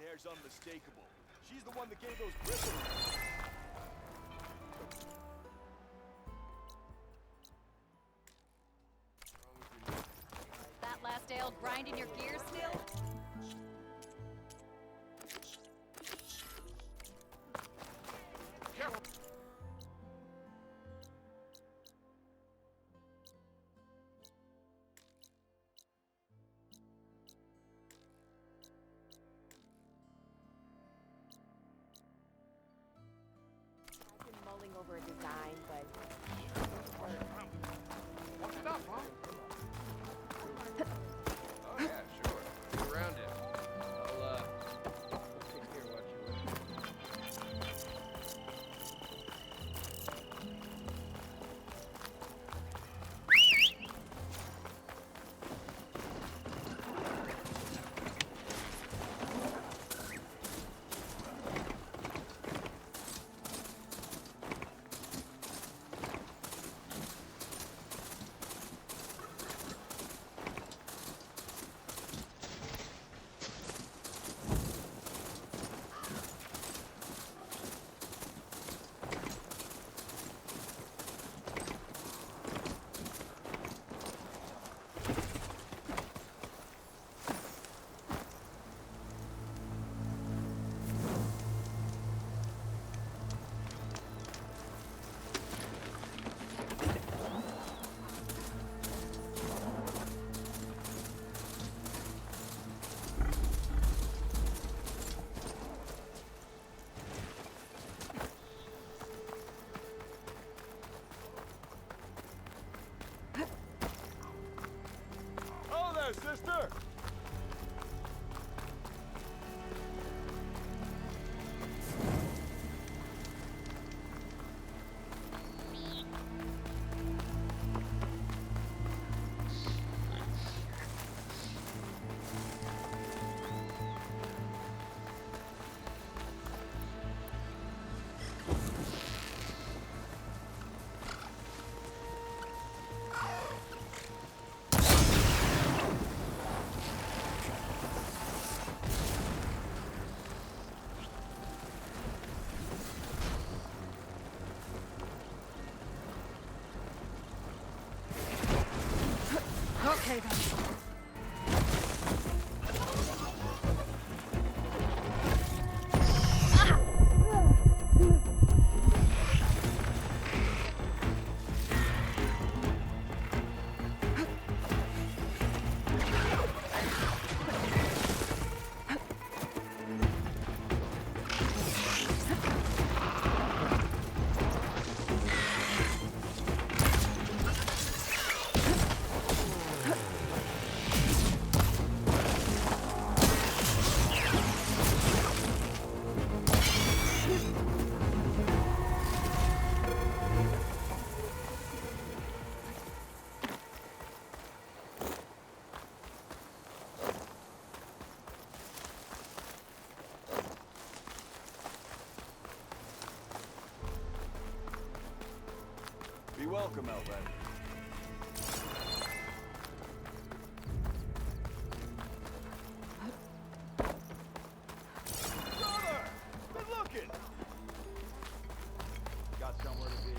hair's unmistakable. She's the one that gave those bristles. That last ale grinding your gears still? Careful. I've been mulling over a design, but What's it up, huh? Oh yeah, sure. Be around it. I'll take care of what you want. Oh there, sister! Okay then. Be welcome, Elven. Brother! Good looking! Got somewhere to be.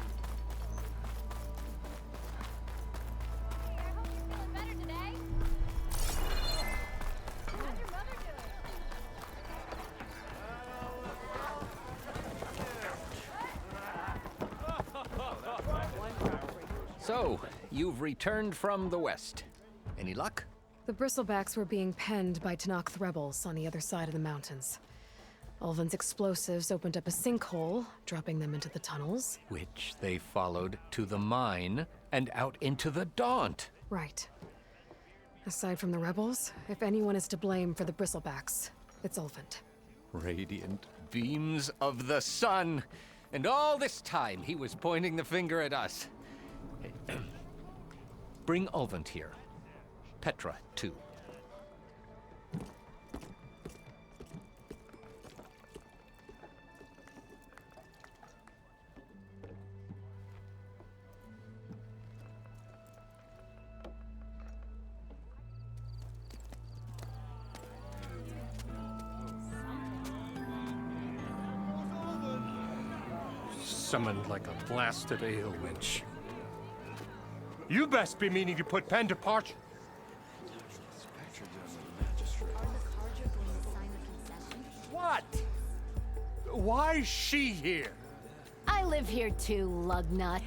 Hey, I hope you're feeling better today. How's your mother So, you've returned from the west. Any luck? The bristlebacks were being penned by Tanakh rebels on the other side of the mountains. Ulvin's explosives opened up a sinkhole, dropping them into the tunnels. Which they followed to the mine and out into the Daunt. Right. Aside from the rebels, if anyone is to blame for the bristlebacks, it's Ulvin. Radiant beams of the sun. And all this time he was pointing the finger at us. Bring Ulvin here. Petra, too. summoned like a blasted ale winch. You best be meaning to put pen to parchment. What? Why is she here? I live here too, lugnut.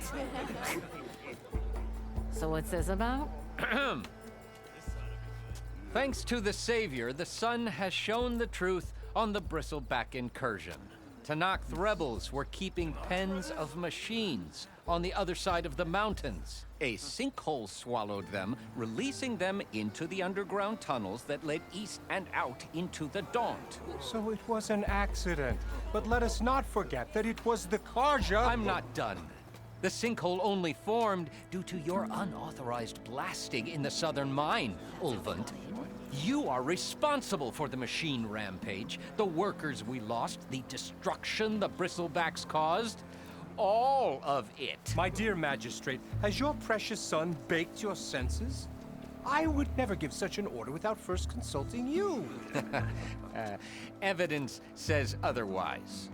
So what's this about? Thanks to the Savior, the sun has shown the truth on the Bristleback incursion. Tanakh rebels were keeping pens of machines on the other side of the mountains. A sinkhole swallowed them, releasing them into the underground tunnels that led east and out into the Daunt. So it was an accident. But let us not forget that it was the Karja. I'm not done. The sinkhole only formed due to your unauthorized blasting in the southern mine, Ulvund. You are responsible for the machine rampage, the workers we lost, the destruction the Bristlebacks caused. All of it. My dear magistrate, has your precious son baked your senses? I would never give such an order without first consulting you. Evidence says otherwise.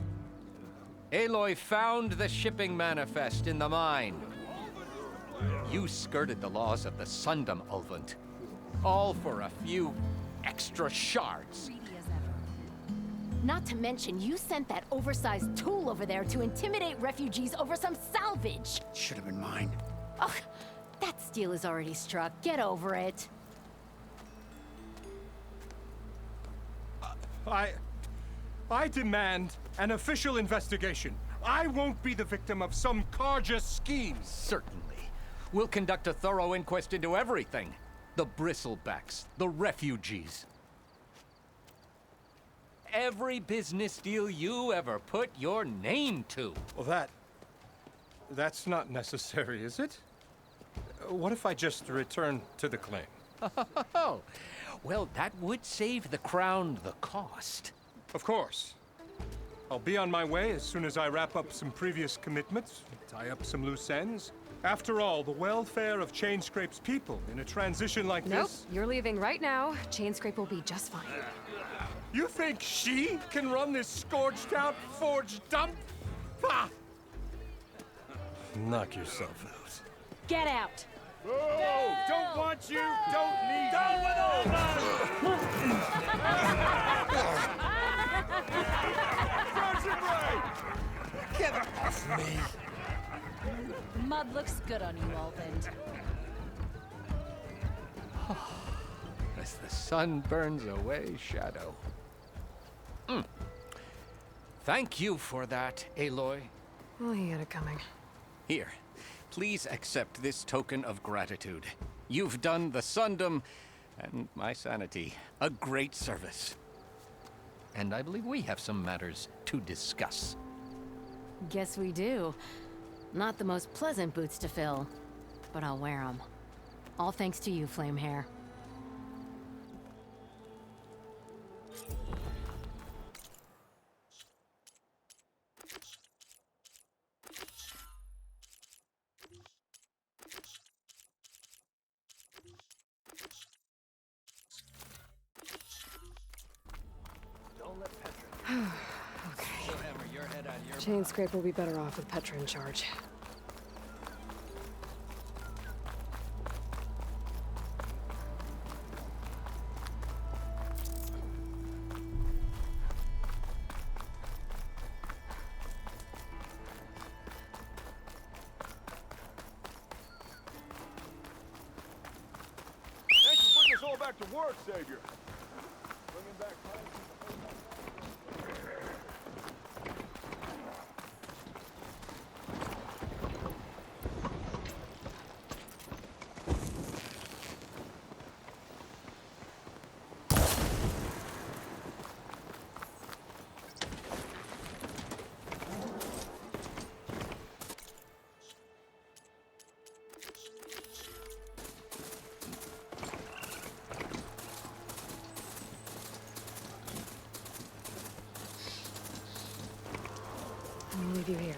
Aloy found the shipping manifest in the mine. You skirted the laws of the Sundom, Ulvund. All for a few extra shards. Greedy as ever. Not to mention, you sent that oversized tool over there to intimidate refugees over some salvage. Should have been mine. Ugh, that steel is already struck. Get over it. I demand an official investigation. I won't be the victim of some Karja schemes. Certainly. We'll conduct a thorough inquest into everything. The Bristlebacks, the refugees. Every business deal you ever put your name to. Well, that's not necessary, is it? What if I just return to the claim? Oh, well, that would save the crown the cost. Of course. I'll be on my way as soon as I wrap up some previous commitments, tie up some loose ends. After all, the welfare of Chainscrape's people in a transition like Nope, this... you're leaving right now. Chainscrape will be just fine. You think she can run this scorched-out, forged dump? Ha! Knock yourself out. Get out. Oh, don't want you, don't need Down with all Get off me! Mud looks good on you, Ulvund. As the sun burns away shadow. Thank you for that, Aloy. Well, he had it coming. Here, please accept this token of gratitude. You've done the Sundom and my sanity a great service. And I believe we have some matters to discuss. Guess we do. Not the most pleasant boots to fill, but I'll wear them. All thanks to you, Flamehair. Chainscrape will be better off with Petra in charge. Thanks for putting us all back to work, Savior. Bringing back I'll leave you here.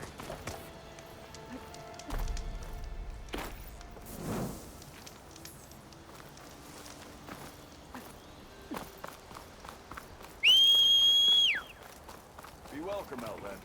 Be welcome, Outlander.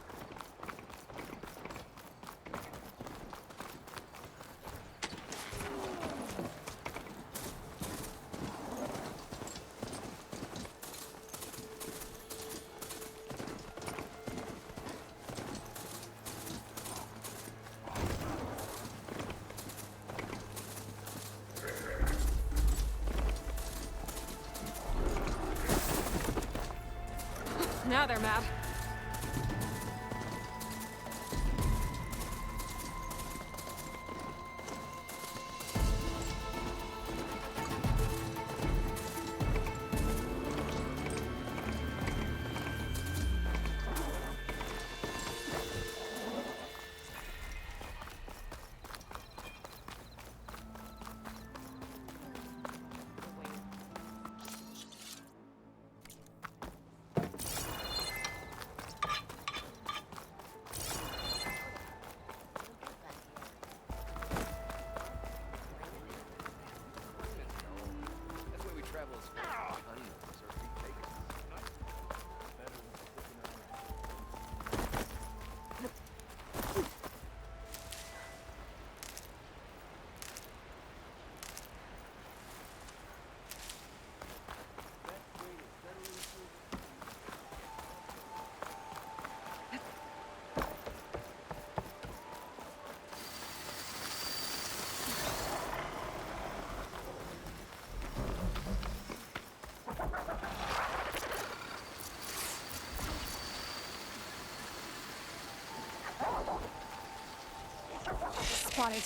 Now they're mad. That's why we travel as far as honeymoons or free takers. Spotted.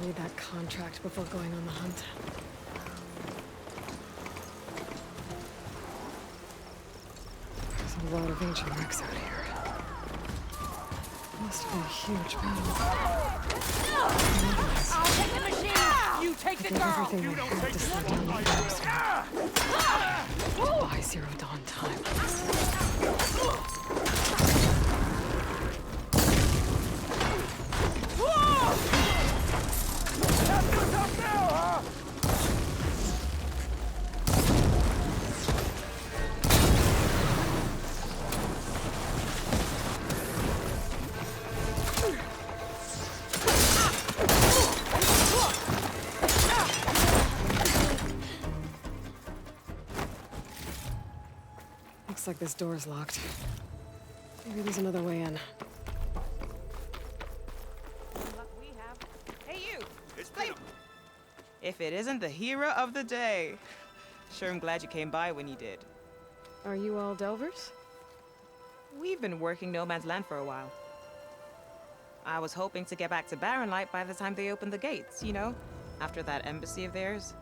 read that contract before going on the hunt. There's a lot of ancient wrecks out here. Must have been a huge battle. I'll take the machine! You take the girl! Everything You they don't had take to slow one down the like Forest. that. By zero dawn time. That's what's up now, huh? Looks like this door's locked. Maybe there's another way in. We have. Hey, you! Stay. If it isn't the hero of the day. Sure, I'm glad you came by when you did. Are you all Delvers? We've been working No Man's Land for a while. I was hoping to get back to Barren Light by the time they opened the gates, you know? After that embassy of theirs.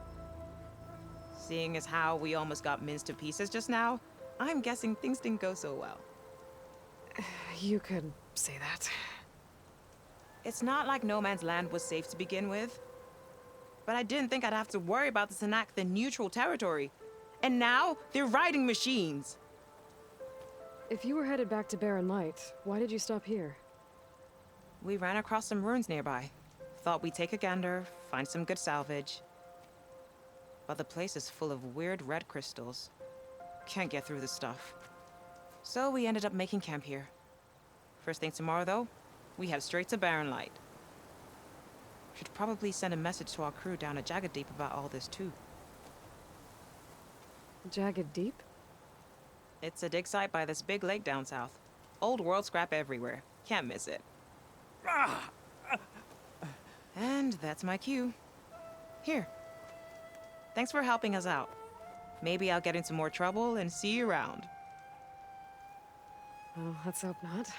Seeing as how we almost got minced to pieces just now, I'm guessing things didn't go so well. You could say that. It's not like No Man's Land was safe to begin with. But I didn't think I'd have to worry about the Tanakh, the neutral territory. And now, they're riding machines. If you were headed back to Barren Light, why did you stop here? We ran across some ruins nearby. Thought we'd take a gander, find some good salvage. But the place is full of weird red crystals. Can't get through the stuff. So we ended up making camp here. First thing tomorrow, though, we head straight to Barren Light. Should probably send a message to our crew down at Jagged Deep about all this, too. Jagged Deep? It's a dig site by this big lake down south. Old world scrap everywhere. Can't miss it. And that's my cue. Here. Thanks for helping us out. Maybe I'll get into more trouble and see you around. Well, let's hope not.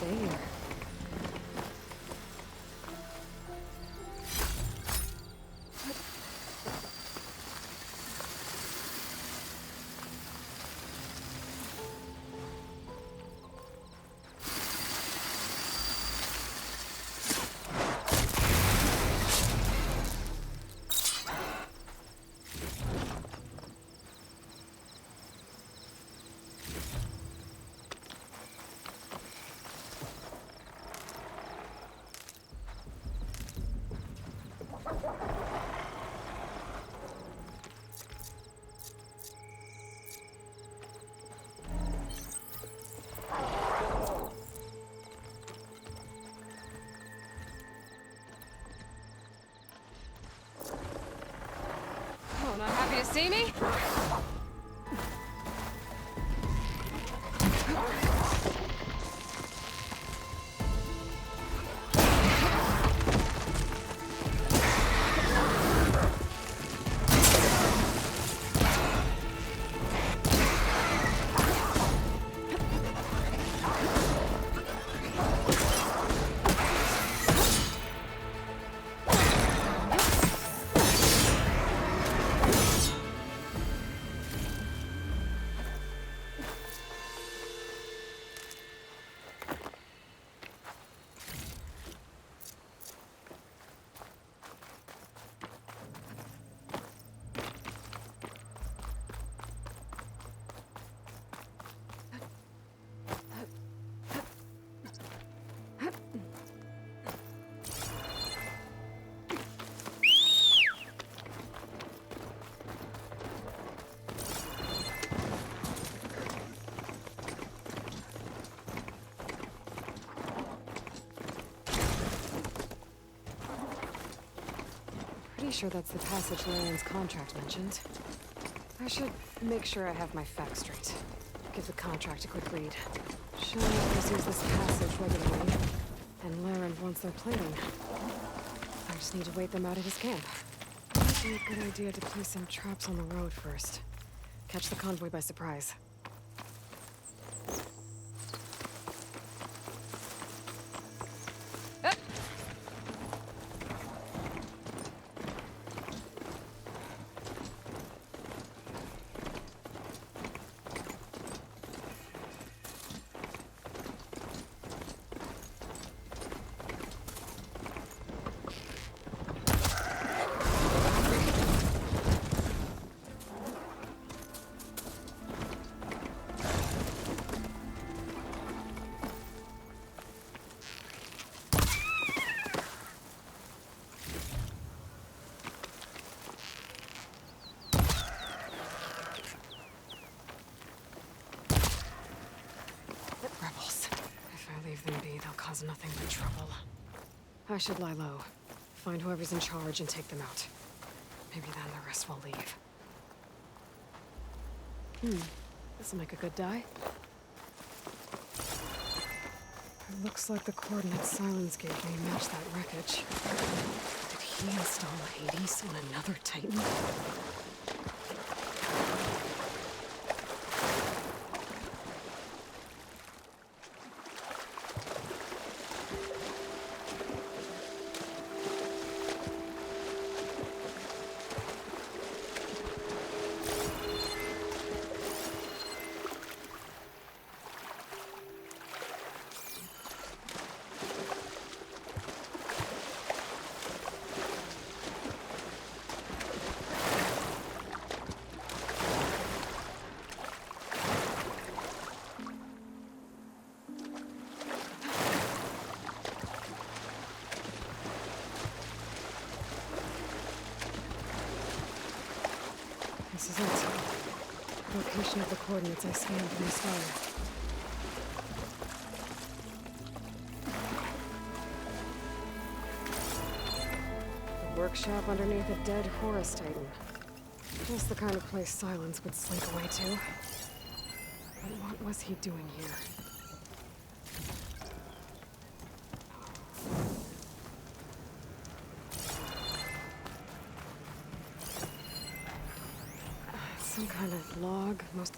Stay here. Oh, not happy to see me? Pretty sure that's the passage Larian's contract mentioned. I should make sure I have my facts straight. Give the contract a quick read. Shellmakers use this passage regularly, and Laren wants their plating. I just need to wait them out at his camp. Might be a good idea to place some traps on the road first. Catch the convoy by surprise. Rebels. If I leave them be, they'll cause nothing but trouble. I should lie low. Find whoever's in charge and take them out. Maybe then the rest will leave. This'll make a good die. It looks like the coordinates Silence gave me match that wreckage. Did he install Hades on another Titan? This is it. Location of the coordinates I scanned from the star. The workshop underneath a dead Horus Titan. Just the kind of place Silence would slink away to. But what was he doing here? Some kind of log, most...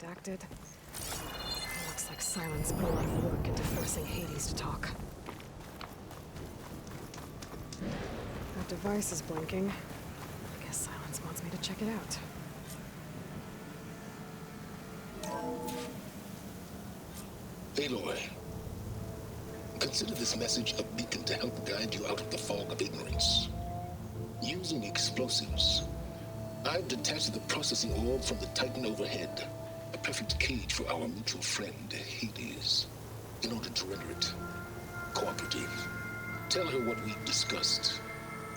Redacted. Looks like Silence put a lot of work into forcing Hades to talk. That device is blinking. I guess Silence wants me to check it out. Aloy, consider this message a beacon to help guide you out of the fog of ignorance. Using explosives, I've detached the processing orb from the Titan overhead. A perfect cage for our mutual friend, Hades, in order to render it cooperative. Tell her what we discussed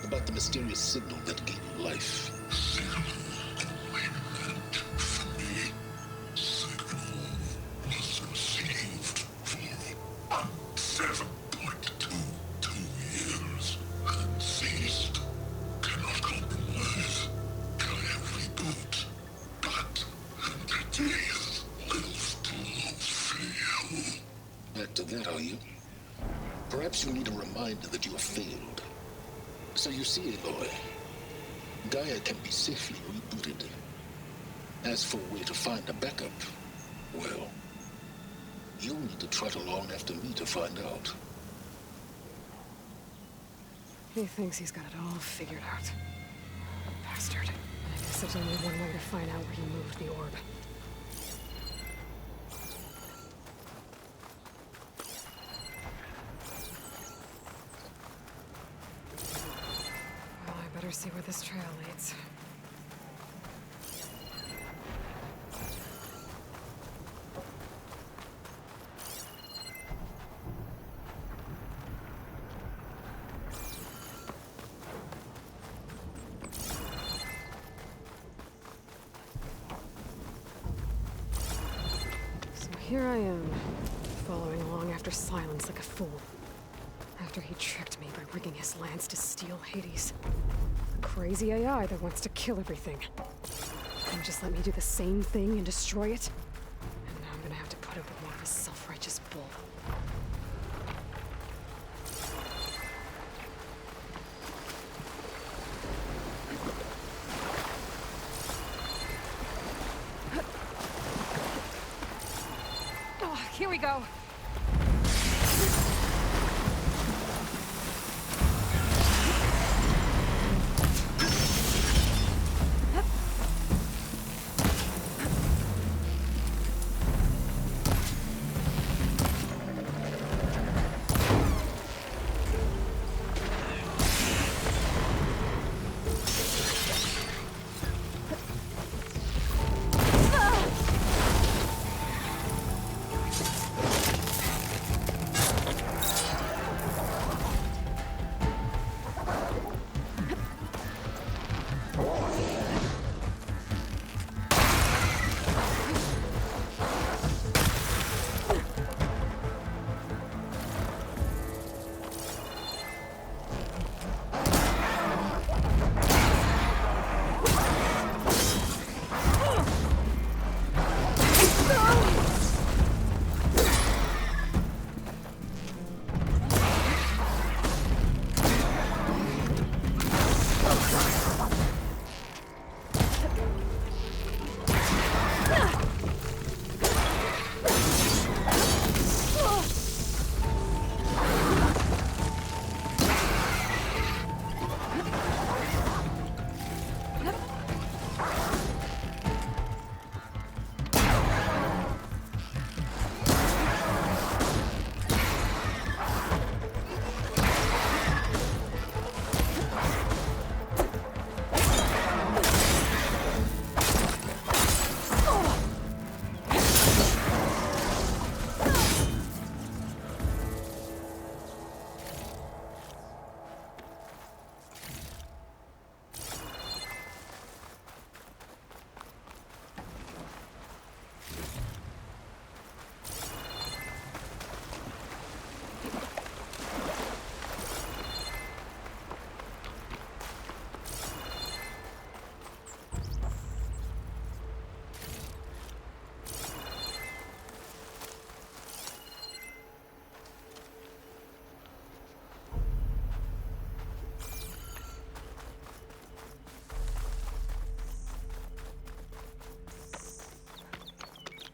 about the mysterious signal that gave you life. Signal meant for me. Signal was received for 7.22 years and ceased. Cannot compromise. Can I reboot? But live to fail. Back to that, are you? you need a reminder that you have failed. So you see, Aloy, Gaia can be safely rebooted. As for where to find a backup, well, you'll need to trot along after me to find out. He thinks he's got it all figured out. Bastard. I guess there's only one way to find out where he moved the orb. Well, I better see where this trail leads. Here I am, following along after Silence like a fool. After he tricked me by rigging his lance to steal Hades. A crazy AI that wants to kill everything. And just let me do the same thing and destroy it? And now I'm gonna have to put up with more of his self-righteous bull. Here we go.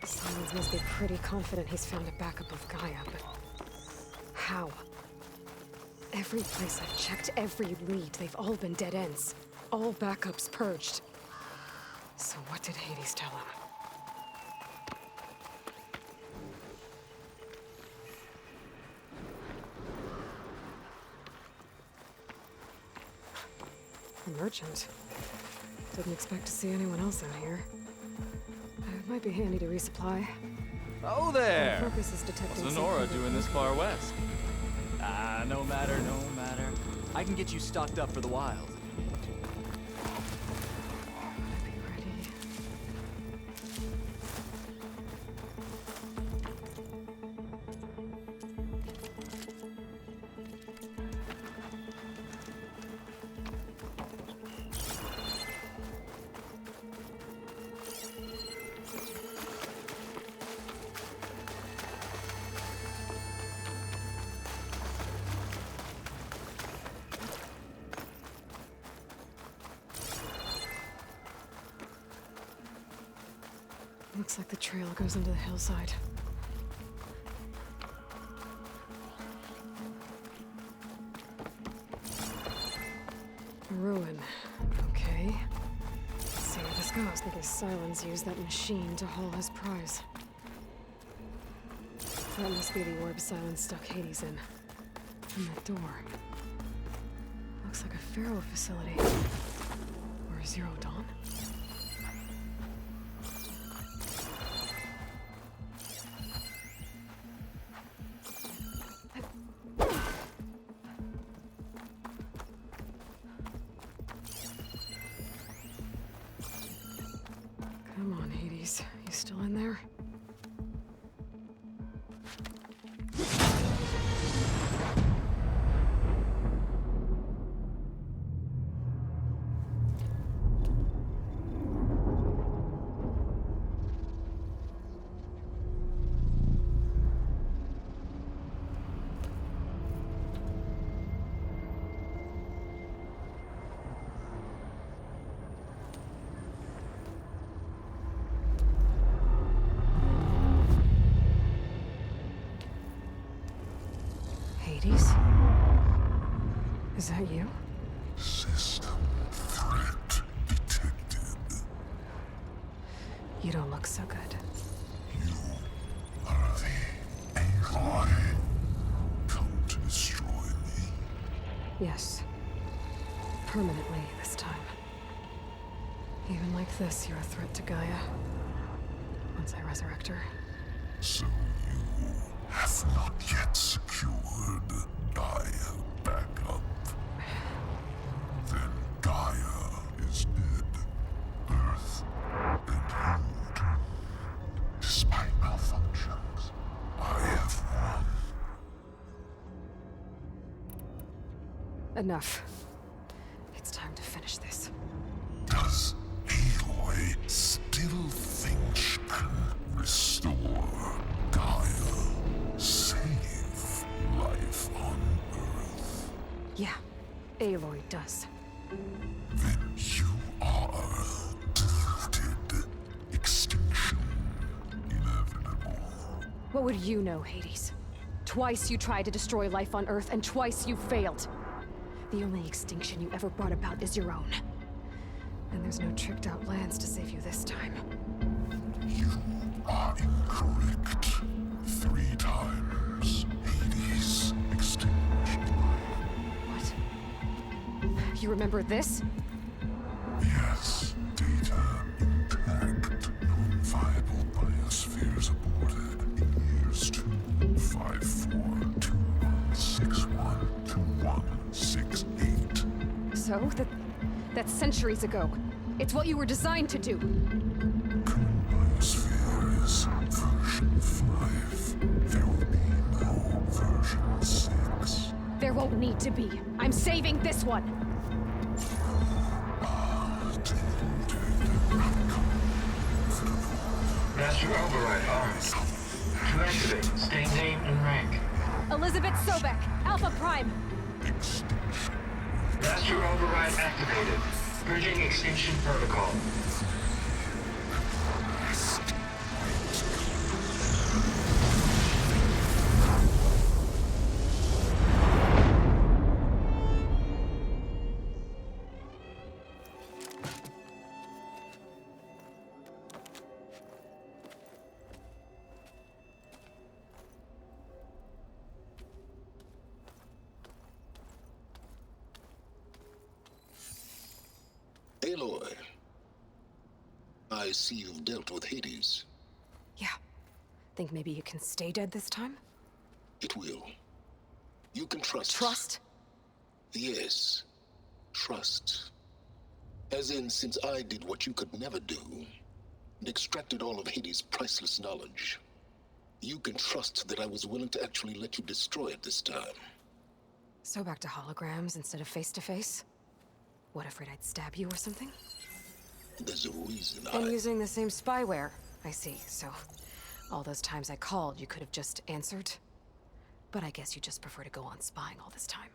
Silence must be pretty confident he's found a backup of Gaia, but how? Every place I've checked, every lead, they've all been dead ends. All backups purged. So what did Hades tell him? A merchant. Didn't expect to see anyone else out here. It might be handy to resupply. Oh there! My purpose is detecting. What's Honora doing this far west? Ah, no matter, no matter. I can get you stocked up for the wild. Be ready. Looks like the trail goes into the hillside. A ruin. Okay. Let's see where this goes. I guess Silence used that machine to haul his prize. That must be the orb Silence stuck Hades in. And that door. Looks like a Pharaoh facility. Or Zero Dawn? Come on, Hades. You still in there? Hades? Is that you? System threat detected. You don't look so good. You are the Aloy. Come to destroy me. Yes. Permanently this time. Even like this, you're a threat to Gaia. Once I resurrect her. So you have not yet secured Gaia back up. Then Gaia is dead. Earth and you. Despite malfunctions, I have won. Enough. It's time to finish this. Does Aloy still think she can restore Gaia? Save life on Earth? Yeah, Aloy does. Then you are deluded. Extinction inevitable. What would you know, Hades? Twice you tried to destroy life on Earth, and twice you failed. The only extinction you ever brought about is your own. And there's no tricked-out lands to save you this time. You are incorrect. 3 times. Hades. Extinction. What? You remember this? Yes. Data intact. Non-viable biospheres aborted in years 254, 2161, 2168. So? That's centuries ago. It's what you were designed to do. Current biosphere is version 5. There will be no version 6. There won't need to be. I'm saving this one. Master override arms. To activate, state name and rank. Elizabeth Sobek, Alpha Prime. Extinction. Master override activated. Bridging extinction protocol. Aloy, I see you've dealt with Hades. Yeah. Think maybe you can stay dead this time? It will. You can trust. Trust? Yes. Trust. As in, since I did what you could never do, and extracted all of Hades' priceless knowledge, you can trust that I was willing to actually let you destroy it this time. So back to holograms instead of face-to-face? What, afraid I'd stab you or something? There's a reason And using the same spyware. I see, so all those times I called, you could have just answered? But I guess you just prefer to go on spying all this time.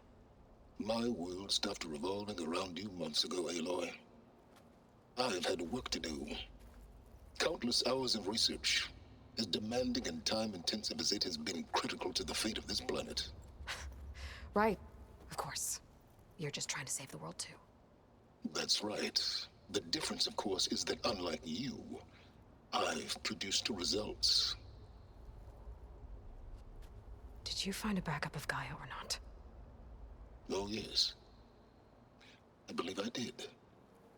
My world stopped revolving around you months ago, Aloy. I've had work to do. Countless hours of research, as demanding and time-intensive as it has been critical to the fate of this planet. Right. Of course. You're just trying to save the world, too. That's right. The difference, of course, is that unlike you, I've produced results. Did you find a backup of Gaia or not? Oh, yes. I believe I did.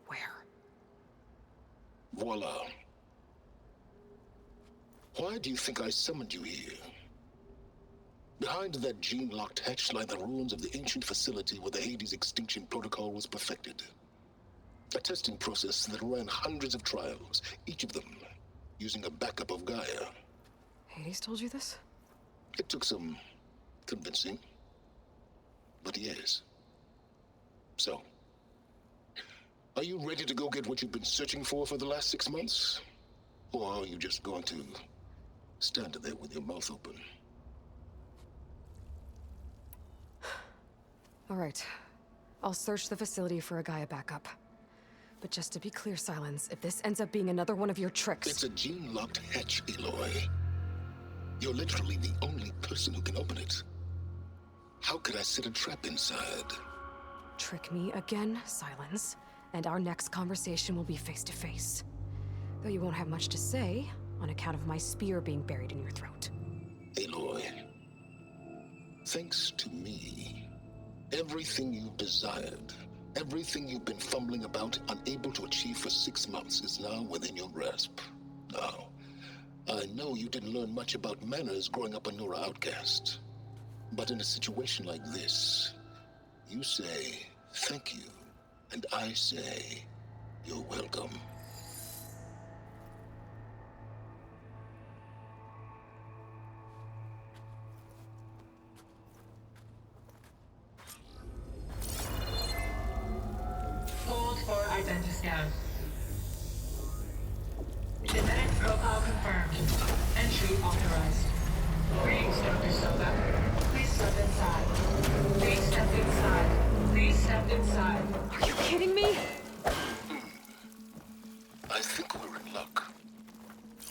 Where? Voila. Why do you think I summoned you here? Behind that gene-locked hatch lie the ruins of the ancient facility where the Hades extinction protocol was perfected. A testing process that ran hundreds of trials, each of them using a backup of Gaia. Hades told you this? It took some convincing, but yes. So, are you ready to go get what you've been searching for the last 6 months? Or are you just going to stand there with your mouth open? All right. I'll search the facility for a Gaia backup. But just to be clear, Silence, if this ends up being another one of your tricks... It's a gene-locked hatch, Aloy. You're literally the only person who can open it. How could I set a trap inside? Trick me again, Silence, and our next conversation will be face-to-face. Though you won't have much to say, on account of my spear being buried in your throat. Aloy, thanks to me, everything you've desired, everything you've been fumbling about, unable to achieve for 6 months, is now within your grasp. Now, I know you didn't learn much about manners growing up a Nora outcast. But in a situation like this, you say, thank you, and I say, you're welcome. Hold for identiscan. Genetic profile confirmed. Entry authorized. Greetings, Dr. Soga. Please step inside. Please step inside. Please step inside. Are you kidding me? I think we're in luck.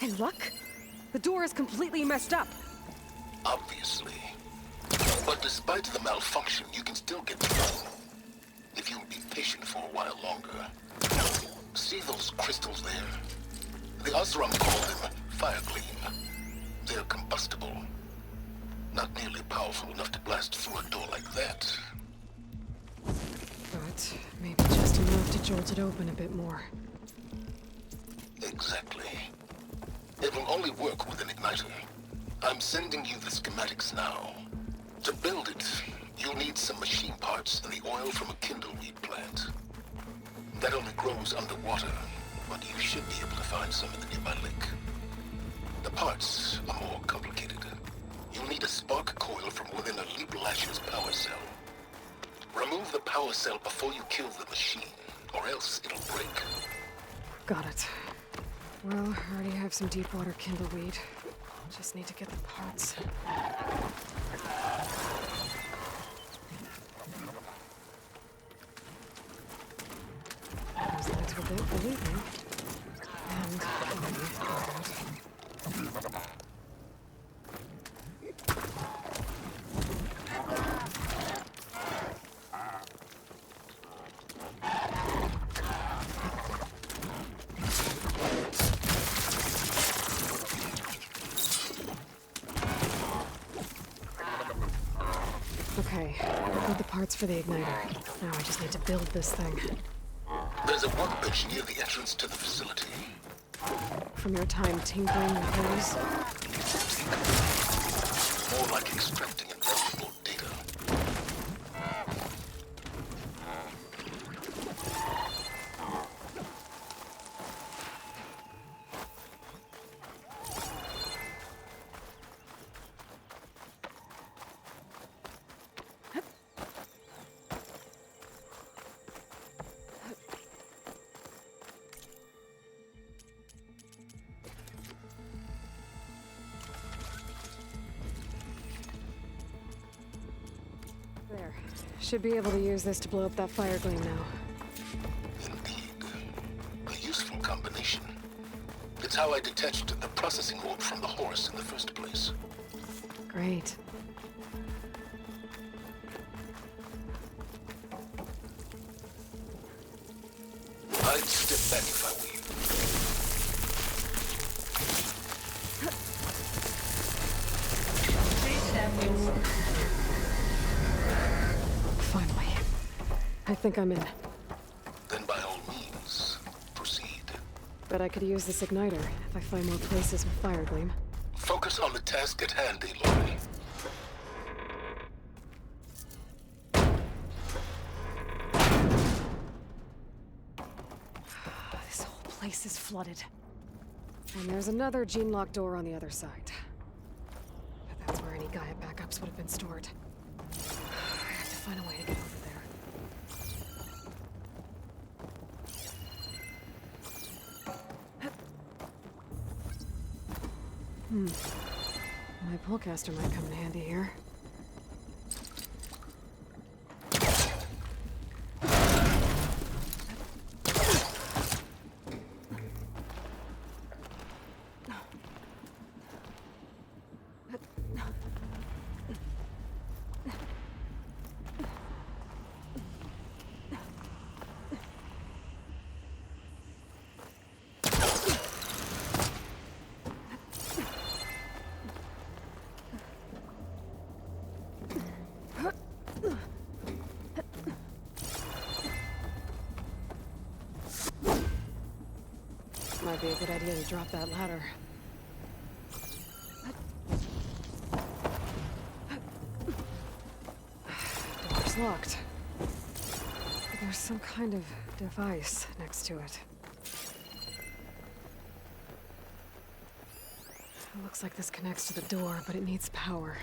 In luck? The door is completely messed up. Obviously. But despite the malfunction, you can still get through. If you'll be patient for a while longer. See those crystals there? The Osram call them fire gleam. They're combustible. Not nearly powerful enough to blast through a door like that. But maybe just enough to jolt it open a bit more. Exactly. It will only work with an igniter. I'm sending you the schematics now. To build it, you'll need some machine parts and the oil from a kindleweed plant. That only grows underwater, but you should be able to find some in the nearby lake. The parts are more complicated. You'll need a spark coil from within a Leap Lash's power cell. Remove the power cell before you kill the machine, or else it'll break. Got it. Well, I already have some deep water kindleweed. Just need to get the parts. Those lights were built for leaving. And okay, I've got the parts for the igniter. Now I just need to build this thing. There's a workbench near the entrance to the facility. From your time tinkering with those? More like extracting invaluable data. There. Should be able to use this to blow up that fire gleam now. Indeed. A useful combination. It's how I detached the processing orb from the horse in the first place. Great. I'd step back if I were you. Please step inside. Finally. I think I'm in. Then by all means, proceed. Bet I could use this igniter if I find more places with fire gleam. Focus on the task at hand, Aloy. This whole place is flooded. And there's another gene-locked door on the other side. But that's where any Gaia backups would have been stored. I have to find a way to get over there. My pullcaster might come in handy here. Might be a good idea to drop that ladder. Door's locked. But there's some kind of device next to it. It looks like this connects to the door, but it needs power.